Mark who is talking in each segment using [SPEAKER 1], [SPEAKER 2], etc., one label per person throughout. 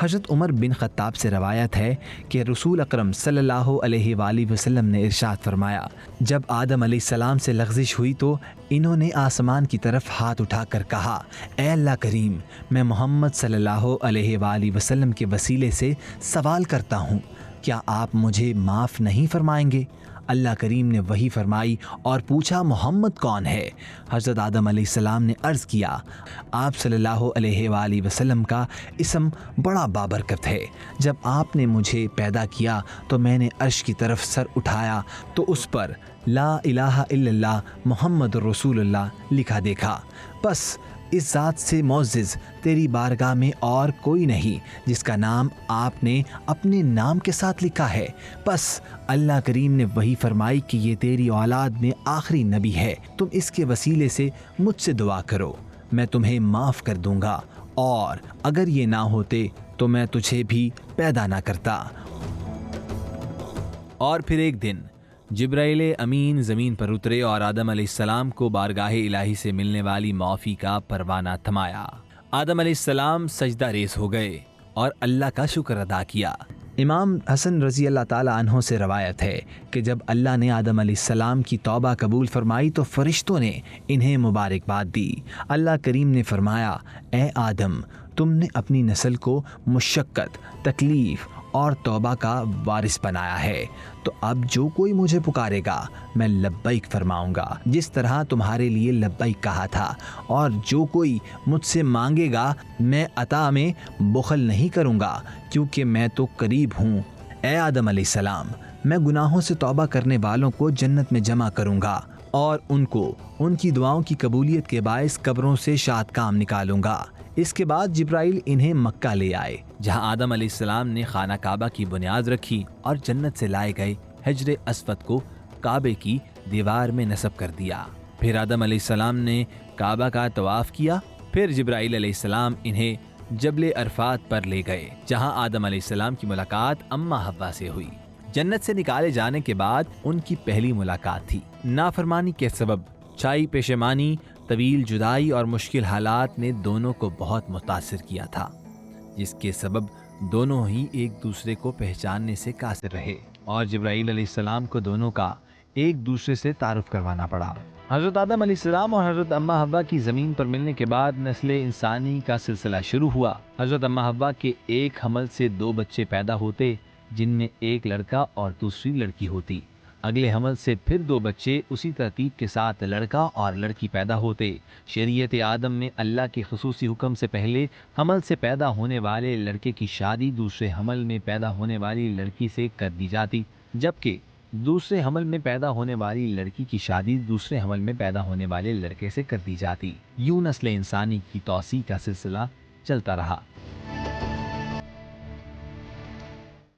[SPEAKER 1] हज़रत उमर बिन ख़त्ताब से रवायत है कि रसूल अकरम सल्लल्लाहु अलैहि वसल्लम ने इरशाद फरमाया, जब आदम अलैहिस्सलाम से लग़ज़िश हुई तो इन्होंने आसमान की तरफ हाथ उठाकर कहा, ए अल्लाह करीम, मैं मोहम्मद सल्लल्लाहु अलैहि वसल्लम के वसीले से सवाल करता हूँ, क्या आप मुझे माफ़ नहीं फरमाएंगे? अल्लाह करीम ने वही फरमाई और पूछा, मोहम्मद कौन है? हज़रत आदम अलैहिस्सलाम ने अर्ज़ किया, आप सल्लल्लाहु अलैहि वसल्लम का इसम बड़ा बाबरकत है। जब आपने मुझे पैदा किया तो मैंने अर्श की तरफ सर उठाया तो उस पर ला इलाहा इल्लल्लाह मुहम्मदुर रसूलुल्लाह लिखा देखा। बस इस ज़ात से मोअज़्ज़िज़ तेरी बारगाह में और कोई नहीं जिसका नाम आपने अपने नाम के साथ लिखा है। बस अल्लाह करीम ने वही फरमाई कि ये तेरी औलाद में आखिरी नबी है, तुम इसके वसीले से मुझसे दुआ करो, मैं तुम्हें माफ़ कर दूंगा, और अगर ये ना होते तो मैं तुझे भी पैदा ना करता। और फिर एक दिन जिब्राइल अमीन ज़मीन पर उतरे और आदम अलैहिस्सलाम को बारगाह इलाही से मिलने वाली माफ़ी का परवाना थमाया। आदम अलैहिस्सलाम सजदा रेज़ हो गए और अल्लाह का शुक्र अदा किया। इमाम हसन रज़ी अल्लाह ताला अन्हो से रवायत है कि जब अल्लाह ने आदम अलैहिस्सलाम की तौबा कबूल फरमाई तो फ़रिश्तों ने इन्हें मुबारकबाद दी। अल्लाह करीम ने फरमाया, ए आदम, तुमने अपनी नस्ल को मुशक्क़त, तकलीफ़ और तौबा का वारिस बनाया है, तो अब जो कोई मुझे पुकारेगा मैं लब्बैक फरमाऊंगा, जिस तरह तुम्हारे लिए लब्बैक कहा था, और जो कोई मुझसे मांगेगा मैं अता में बुखल नहीं करूंगा, क्योंकि मैं तो करीब हूँ। ए आदम अलैहिस्सलाम, मैं गुनाहों से तौबा करने वालों को जन्नत में जमा करूंगा और उनको उनकी दुआओं की कबूलियत के बायस कब्रों से शाद काम निकालूंगा। इसके बाद जिब्राइल इन्हें मक्का ले आए, जहां आदम अलैहिस्सलाम ने खाना काबा की बुनियाद रखी और जन्नत से लाए गए हिजर अस्वद को काबे की दीवार में नस्ब कर दिया। फिर आदम अलैहिस्सलाम ने काबा का तवाफ किया। फिर जिब्राइल अलैहिस्सलाम इन्हें जबल अरफात पर ले गए, जहां आदम अलैहिस्सलाम की मुलाकात अम्मा हव्वा से हुई। जन्नत से निकाले जाने के बाद उनकी पहली मुलाकात थी। नाफरमानी के सबब चाई पेशेमानी, तवील जुदाई और मुश्किल हालात ने दोनों को बहुत मुतासिर किया था, जिसके सबब दोनों ही एक दूसरे को पहचानने से कासिर रहे और जिब्राइल अलैहिस्सलाम को दोनों का एक दूसरे से तारुफ करवाना पड़ा। हज़रत आदम अलैहिस्सलाम और हज़रत अम्मा हव्वा की ज़मीन पर मिलने के बाद नस्ल इंसानी का सिलसिला शुरू हुआ। हज़रत अम्मा हव्वा के एक हमल से 2 बच्चे पैदा होते, जिनमें एक लड़का और दूसरी लड़की होती। अगले हमल से फिर 2 बच्चे उसी तरतीब के साथ लड़का और लड़की पैदा होते। शरीयत आदम में अल्लाह के खुसूसी हुक्म से पहले हमल से पैदा होने वाले लड़के की शादी दूसरे हमल में पैदा होने वाली लड़की से कर दी जाती, जबकि दूसरे हमल में पैदा होने वाली लड़की की शादी दूसरे हमल में पैदा होने वाले लड़के से कर दी जाती। यूं नस्ल इंसानी की तौसीह का सिलसिला चलता रहा।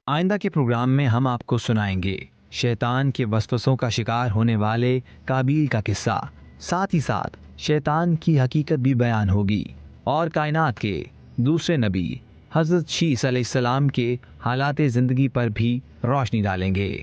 [SPEAKER 1] आइंदा के प्रोग्राम में हम आपको सुनाएंगे शैतान के वसवसों का शिकार होने वाले काबील का किस्सा, साथ ही साथ शैतान की हकीकत भी बयान होगी और कायनात के दूसरे नबी हज़रत शीस अलैहिस्सलाम के हालात ज़िंदगी पर भी रोशनी डालेंगे।